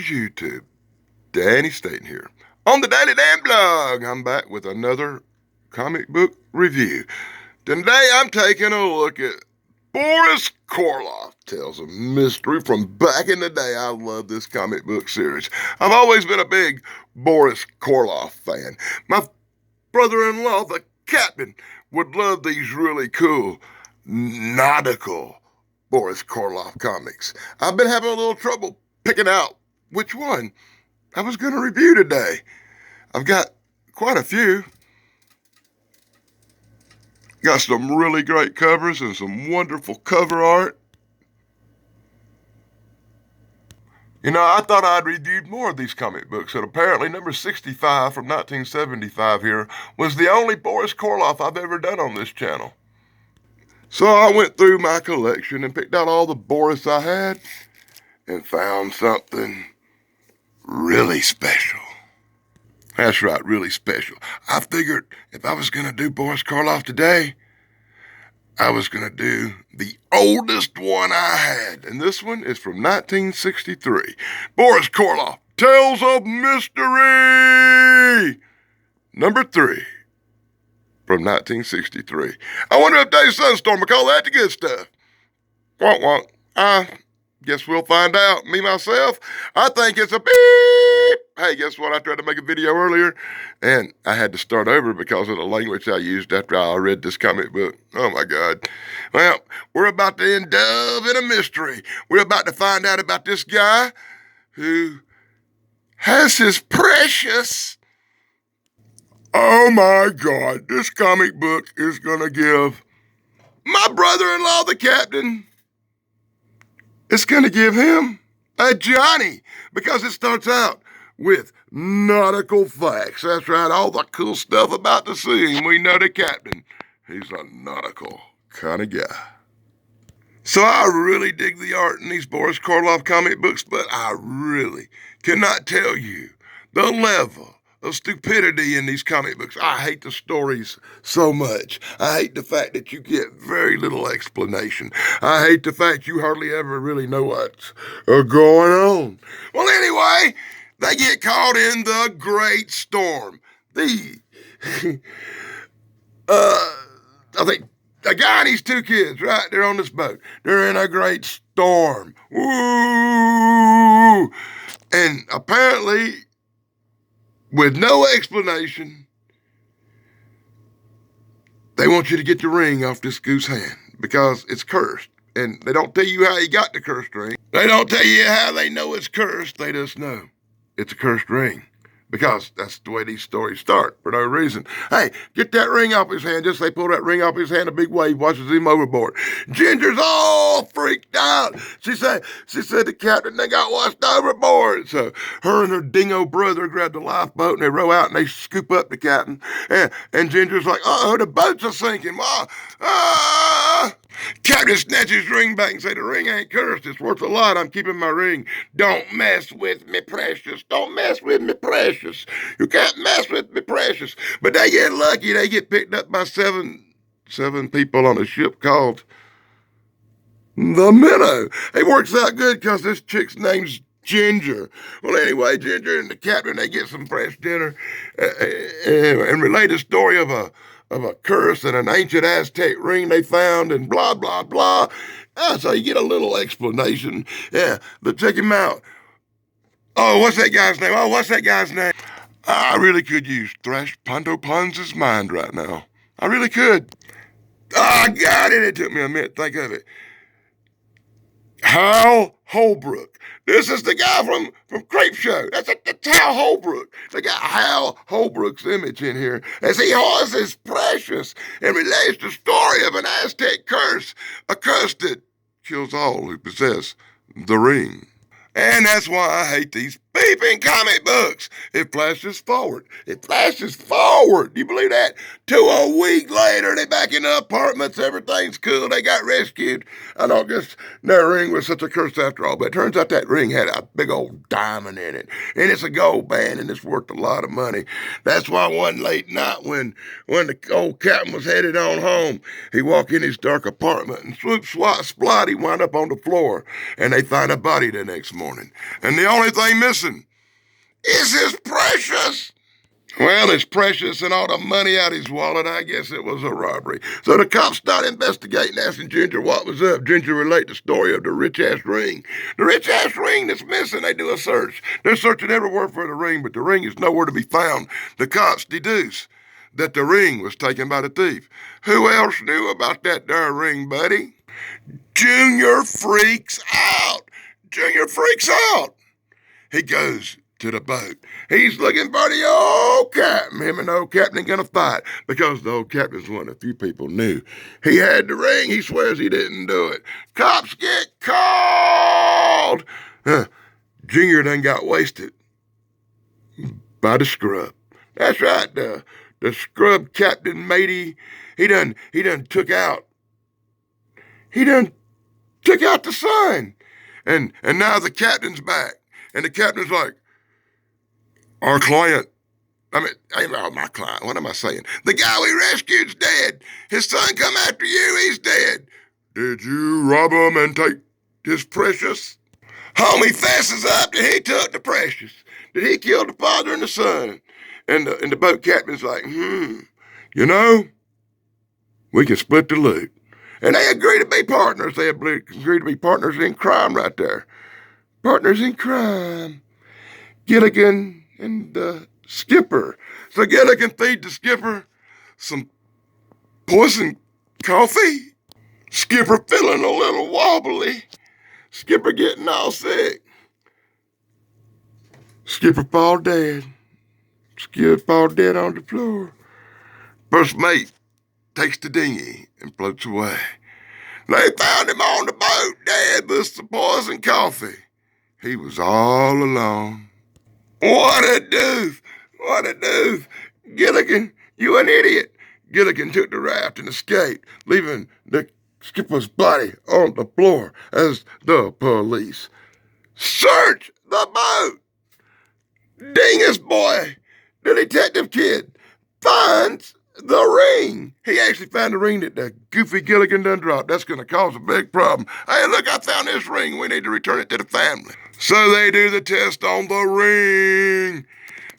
YouTube. Danny Staten here. On the Daily Dan Blog, I'm back with another comic book review. Today I'm taking a look at Boris Karloff Tales of Mystery from back in the day. I love this comic book series. I've always been a big Boris Karloff fan. My brother-in-law, the captain, would love these really cool nautical Boris Karloff comics. I've been having a little trouble picking out which one I was going to review today. I've got quite a few. Got some really great covers and some wonderful cover art. You know, I thought I'd reviewed more of these comic books, and apparently number 65 from 1975 here was the only Boris Karloff I've ever done on this channel. So I went through my collection and picked out all the Boris I had and found something really special. That's right, really special. I figured if I was going to do Boris Karloff today, I was going to do the oldest one I had. And this one is from 1963. Boris Karloff, Tales of Mystery! Number 3 from 1963. I wonder if Dave Sunstorm will call that the good stuff. Won't, won't. Guess we'll find out. Me, myself, I think it's a beep. Hey, guess what? I tried to make a video earlier, and I had to start over because of the language I used after I read this comic book. Oh, my God. Well, we're about to delve in a mystery. We're about to find out about this guy who has his precious... Oh, my God. This comic book is going to give my brother-in-law, the captain... It's going to give him a Johnny because it starts out with nautical facts. That's right, all the cool stuff about the sea. And we know the captain. He's a nautical kind of guy. So I really dig the art in these Boris Karloff comic books, but I really cannot tell you the level of stupidity in these comic books. I hate the stories so much. I hate the fact that you get very little explanation. I hate the fact you hardly ever really know what's going on. Well, anyway, they get caught in the great storm. I think a guy and his 2 kids, right? They're on this boat. They're in a great storm. Woo! And apparently, with no explanation, they want you to get the ring off this goose hand because it's cursed. And they don't tell you how he got the cursed ring. They don't tell you how they know it's cursed. They just know it's a cursed ring because that's the way these stories start for no reason. Hey, get that ring off his hand. Just they pull that ring off his hand, a big wave washes him overboard. Ginger's all freaked out. She said the captain, they got washed overboard. So her and her dingo brother grab the lifeboat and they row out and they scoop up the captain. And Ginger's like, uh-oh, the boats are sinking. Captain snatches his ring back and say, the ring ain't cursed. It's worth a lot. I'm keeping my ring. Don't mess with me, precious. Don't mess with me, precious. You can't mess with me, precious. But they get lucky. They get picked up by seven people on a ship called the Minnow. It works out good because this chick's name's Ginger. Well, anyway, Ginger and the captain, they get some fresh dinner and relate a story of a curse and an ancient Aztec ring they found and blah, blah, blah. So you get a little explanation. Yeah, but check him out. Oh, what's that guy's name? I really could use Thrash Ponto Pons' mind right now. I really could. Oh, I got it. It took me a minute to think of it. Hal Holbrook. This is the guy from Creep Show. That's Hal Holbrook. They got Hal Holbrook's image in here as he holds his precious and relates the story of an Aztec curse, a curse that kills all who possess the ring. And that's why I hate these beep Peeping comic books. It flashes forward. It flashes forward. Do you believe that? To a week later, they back in the apartments. Everything's cool. They got rescued. I don't guess their ring was such a curse after all, but it turns out that ring had a big old diamond in it. And it's a gold band, and it's worth a lot of money. That's why one late night when the old captain was headed on home, he walked in his dark apartment and swoop, swat, splot, he wound up on the floor. And they find a body the next morning. And the only thing missing is his precious. Well, his precious and all the money out his wallet, I guess it was a robbery. So the cops started investigating, asking Ginger what was up. Ginger relayed the story of the rich-ass ring. The rich-ass ring that's missing, they do a search. They're searching everywhere for the ring, but the ring is nowhere to be found. The cops deduce that the ring was taken by the thief. Who else knew about that there ring, buddy? Junior freaks out. Junior freaks out. He goes to the boat. He's looking for the old captain. Him and the old captain ain't gonna fight because the old captain's one of the few people knew. He had the ring. He swears he didn't do it. Cops get called. Junior done got wasted by the scrub. That's right. The scrub captain matey. He done took out. He done took out the sun. And now the captain's back. And the captain's like, our client, my client, what am I saying? The guy we rescued's dead. His son come after you, he's dead. Did you rob him and take his precious? Homie fesses up that he took the precious. That he killed the father and the son. And the boat captain's like, you know, we can split the loot. And they agree to be partners. They agree to be partners in crime right there. Partners in crime. Gilligan and the skipper. So Gilligan feed the skipper some poison coffee. Skipper feeling a little wobbly. Skipper getting all sick. Skipper fall dead. Skipper fall dead on the floor. First mate takes the dinghy and floats away. They found him on the boat dead with some poison coffee. He was all alone. What a doof! What a doof! Gilligan, you an idiot! Gilligan took the raft and escaped, leaving the skipper's body on the floor as the police search the boat. Dingus boy, the detective kid, finds the ring. He actually found the ring that the goofy Gilligan done dropped. That's going to cause a big problem. Hey, look, I found this ring. We need to return it to the family. So they do the test on the ring.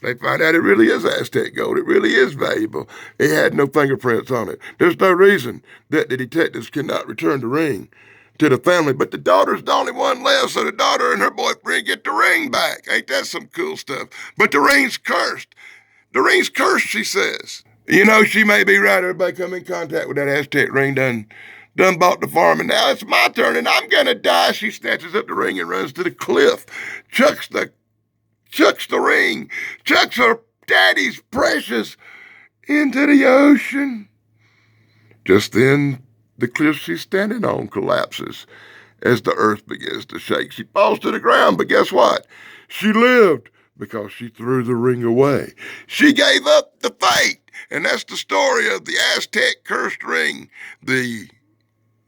They find out it really is Aztec gold. It really is valuable. It had no fingerprints on it. There's no reason that the detectives cannot return the ring to the family, but the daughter's the only one left, so the daughter and her boyfriend get the ring back. Ain't that some cool stuff? But the ring's cursed. The ring's cursed, she says. You know, she may be right. Everybody come in contact with that Aztec ring done bought the farm, and now it's my turn, and I'm gonna die. She snatches up the ring and runs to the cliff, chucks the ring, chucks her daddy's precious into the ocean. Just then, the cliff she's standing on collapses as the earth begins to shake. She falls to the ground, but guess what? She lived because she threw the ring away. She gave up the fate, and that's the story of the Aztec cursed ring.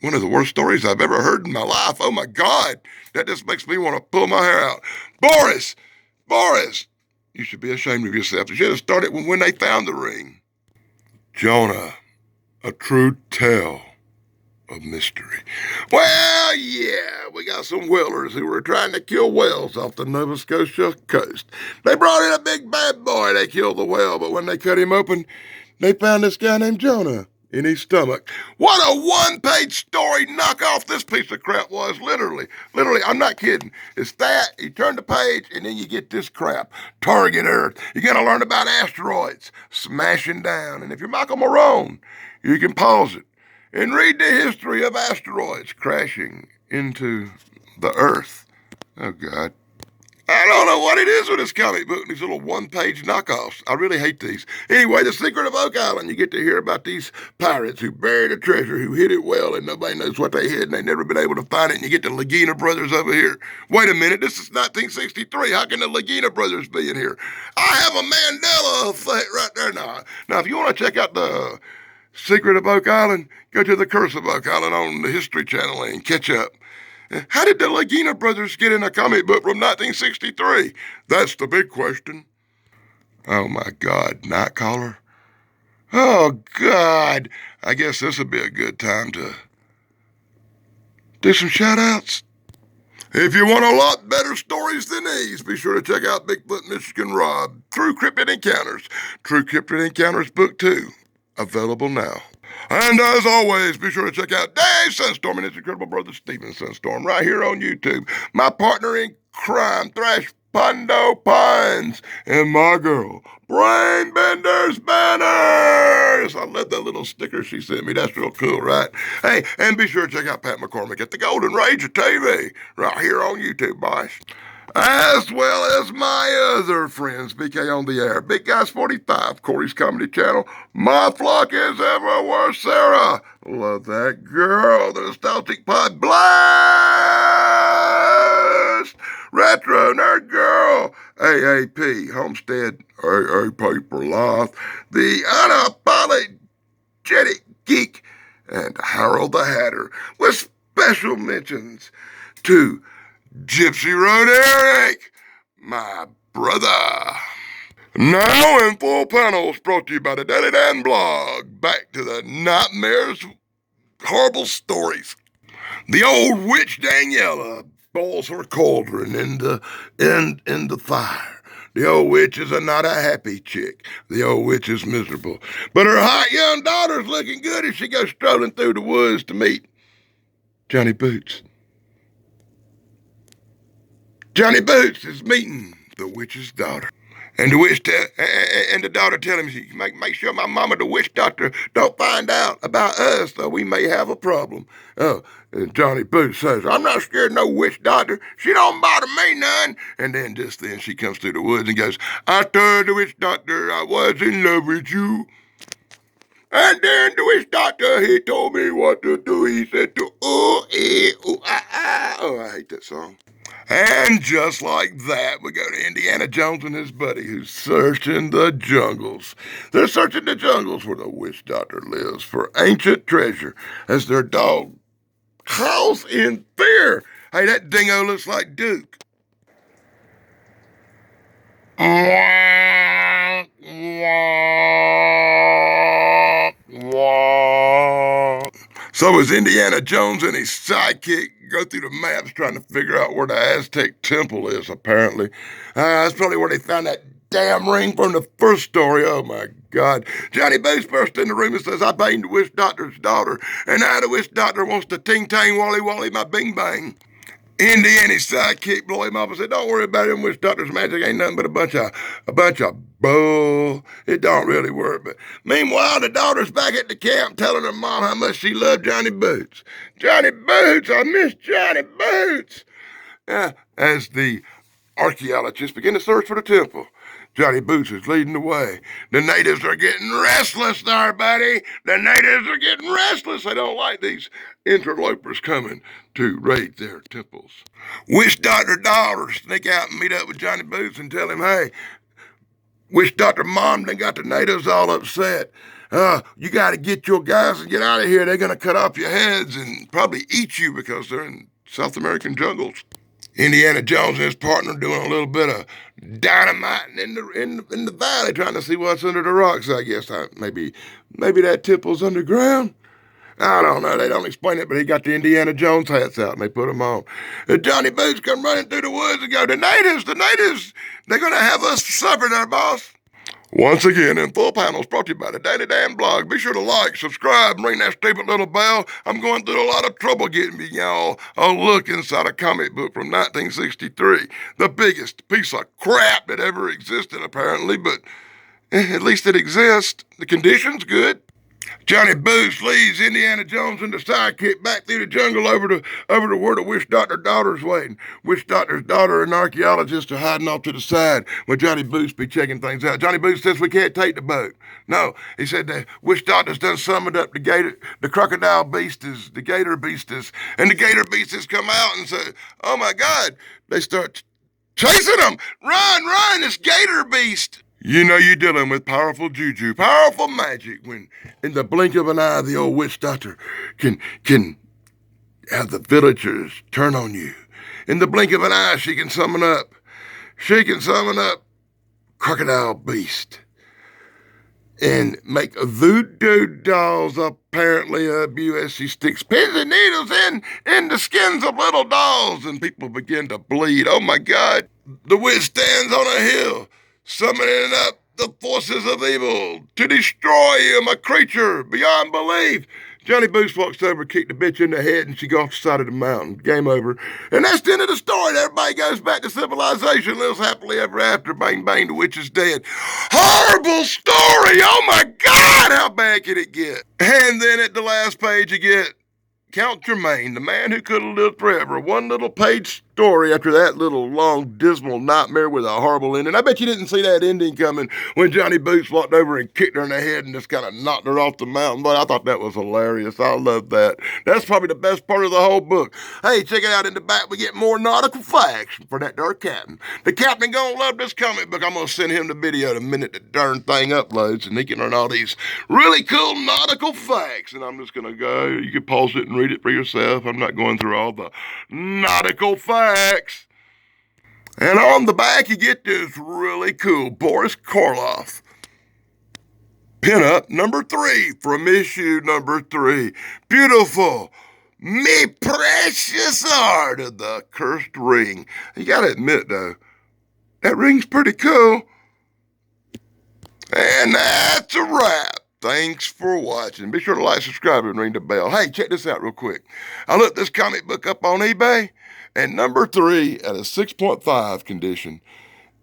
One of the worst stories I've ever heard in my life. Oh my God, that just makes me want to pull my hair out. Boris, you should be ashamed of yourself. You should have started when they found the ring. Jonah, a true tale of mystery. Well, yeah, we got some whalers who were trying to kill whales off the Nova Scotia coast. They brought in a big bad boy. They killed the whale, but when they cut him open, they found this guy named Jonah in his stomach. What a one-page story knockoff this piece of crap was, literally, I'm not kidding. It's that, you turn the page, and then you get this crap. Target Earth. You're going to learn about asteroids smashing down, and if you're Michael Marone, you can pause it and read the history of asteroids crashing into the Earth. Oh, God. I don't know what it is with this comic book and these little one-page knockoffs. I really hate these. Anyway, The Secret of Oak Island, you get to hear about these pirates who buried a treasure, who hid it well, and nobody knows what they hid, and they've never been able to find it, and you get the Lagina brothers over here. Wait a minute, this is 1963. How can the Lagina brothers be in here? I have a Mandela effect right there now. Now, if you want to check out The Secret of Oak Island, go to The Curse of Oak Island on the History Channel and catch up. How did the Lagina brothers get in a comic book from 1963? That's the big question. Oh my God, Nightcaller? Oh God, I guess this would be a good time to do some shout-outs. If you want a lot better stories than these, be sure to check out Bigfoot Michigan Rob, True Cryptid Encounters, True Cryptid Encounters Book 2, available now. And as always, be sure to check out Dave Sunstorm and his incredible brother Steven Sunstorm right here on YouTube. My partner in crime, Thrash Pondo Pines, and my girl, Brainbenders Banners. I love that little sticker she sent me. That's real cool, right? Hey, and be sure to check out Pat McCormick at the Golden Ranger TV right here on YouTube, boys. As well as my other friends, BK on the Air, Big Guys 45, Corey's Comedy Channel, My Flock is Everywhere, Sarah, love that girl, the Nostalgic Pod Blast, Retro Nerd Girl, AAP, Homestead, AA Paper Life, the Unapologetic Geek, and Harold the Hatter, with special mentions to Gypsy Road Eric, my brother. Now in full panels brought to you by the Daily Dan blog. Back to the nightmares, horrible stories. The old witch Daniela boils her cauldron in the fire. The old witch is not a happy chick. The old witch is miserable. But her hot young daughter's looking good as she goes strolling through the woods to meet Johnny Boots. Johnny Boots is meeting the witch's daughter. And the daughter tell him, make sure my mama, the witch doctor, don't find out about us, though we may have a problem. Oh, and Johnny Boots says, I'm not scared of no witch doctor. She don't bother me none. And then just then she comes through the woods and goes, I told the witch doctor I was in love with you. And then the witch doctor, he told me what to do. He said to, ooh, ooh, ah, ah. Oh, I hate that song. And just like that, we go to Indiana Jones and his buddy who's searching the jungles. They're searching the jungles where the witch doctor lives for ancient treasure as their dog howls in fear. Hey, that dingo looks like Duke. So as Indiana Jones and his sidekick go through the maps trying to figure out where the Aztec temple is, apparently. That's probably where they found that damn ring from the first story. Oh, my God. Johnny Boots burst in the room and says, I banged the witch doctor's daughter, and now the witch doctor wants to ting-tang, wally-wally my bing-bang. Indy and his sidekick blow him up and said, don't worry about it, witch doctor's magic ain't nothing but a bunch of bull. It don't really work. But meanwhile, the daughter's back at the camp telling her mom how much she loved Johnny Boots. Johnny Boots, I miss Johnny Boots. As the archaeologists begin to search for the temple, Johnny Boots is leading the way. The natives are getting restless there, buddy. The natives are getting restless. They don't like these interlopers coming to raid their temples. Witch Doctor daughter sneak out and meet up with Johnny Boots and tell him, hey, Witch Doctor mom done got the natives all upset. You got to get your guys and get out of here. They're going to cut off your heads and probably eat you because they're in South American jungles. Indiana Jones and his partner doing a little bit of dynamiting in the valley, trying to see what's under the rocks. I guess maybe that temple's underground. I don't know. They don't explain it, but he got the Indiana Jones hats out and they put them on. And Johnny Boots come running through the woods and go, the natives, they're going to have us suffer there, boss. Once again, in full panels brought to you by the Daily Dan blog. Be sure to like, subscribe, and ring that stupid little bell. I'm going through a lot of trouble getting me, y'all, a look inside a comic book from 1963. The biggest piece of crap that ever existed, apparently, but at least it exists. The condition's good. Johnny Boots leads Indiana Jones and the sidekick back through the jungle over to where the witch doctor's daughter's waiting. Witch doctor's daughter and archaeologists are hiding off to the side where Johnny Boots be checking things out. Johnny Boots says we can't take the boat. No, he said the witch doctor's done summoned up the crocodile beasties, the gator beasties, and the gator beasties come out and say, "Oh my God!" They start chasing them. Run, it's gator beast. You know you're dealing with powerful juju, powerful magic when in the blink of an eye the old witch doctor can have the villagers turn on you. In the blink of an eye she can summon up crocodile beast and make voodoo dolls apparently of you as she sticks pins and needles in the skins of little dolls and people begin to bleed. Oh my God. The witch stands on a hill summoning up the forces of evil to destroy him, a creature beyond belief. Johnny Boots walks over, kicked the bitch in the head, and she goes off the side of the mountain. Game over. And that's the end of the story. Everybody goes back to civilization, lives happily ever after. Bang, bang, the witch is dead. Horrible story! Oh my God, how bad can it get? And then at the last page you get Count Germain, the man who could have lived forever. One little page story after that little long, dismal nightmare with a horrible ending. I bet you didn't see that ending coming when Johnny Boots walked over and kicked her in the head and just kind of knocked her off the mountain. But I thought that was hilarious. I love that. That's probably the best part of the whole book. Hey, check it out in the back. We get more nautical facts for that dark captain. The captain gonna love this comic book. I'm gonna send him the video the minute the darn thing uploads, and he can learn all these really cool nautical facts. And I'm just gonna go. You can pause it and read it for yourself. I'm not going through all the nautical facts. And on the back, you get this really cool Boris Karloff pinup number 3 from issue number 3. Beautiful. Me precious art of the cursed ring. You gotta admit, though, that ring's pretty cool. And that's a wrap. Thanks for watching. Be sure to like, subscribe, and ring the bell. Hey, check this out real quick. I looked this comic book up on eBay, and number 3 at a 6.5 condition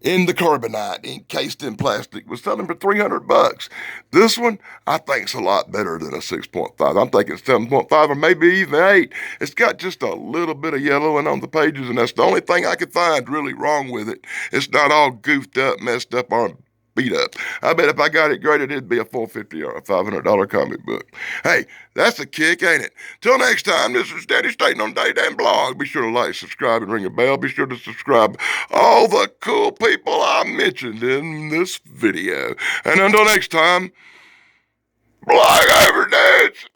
in the carbonite, encased in plastic, was selling for $300. This one, I think, is a lot better than a 6.5. I'm thinking 7.5 or maybe even 8. It's got just a little bit of yellowing on the pages, and that's the only thing I could find really wrong with it. It's not all goofed up, messed up, or beat up. I bet if I got it graded, it'd be a $450 or a $500 comic book. Hey, that's a kick, ain't it? Till next time, this is Daddy Stating on Day Damn Blog. Be sure to like, subscribe, and ring a bell. Be sure to subscribe all the cool people I mentioned in this video. And until next time, blog over, dudes!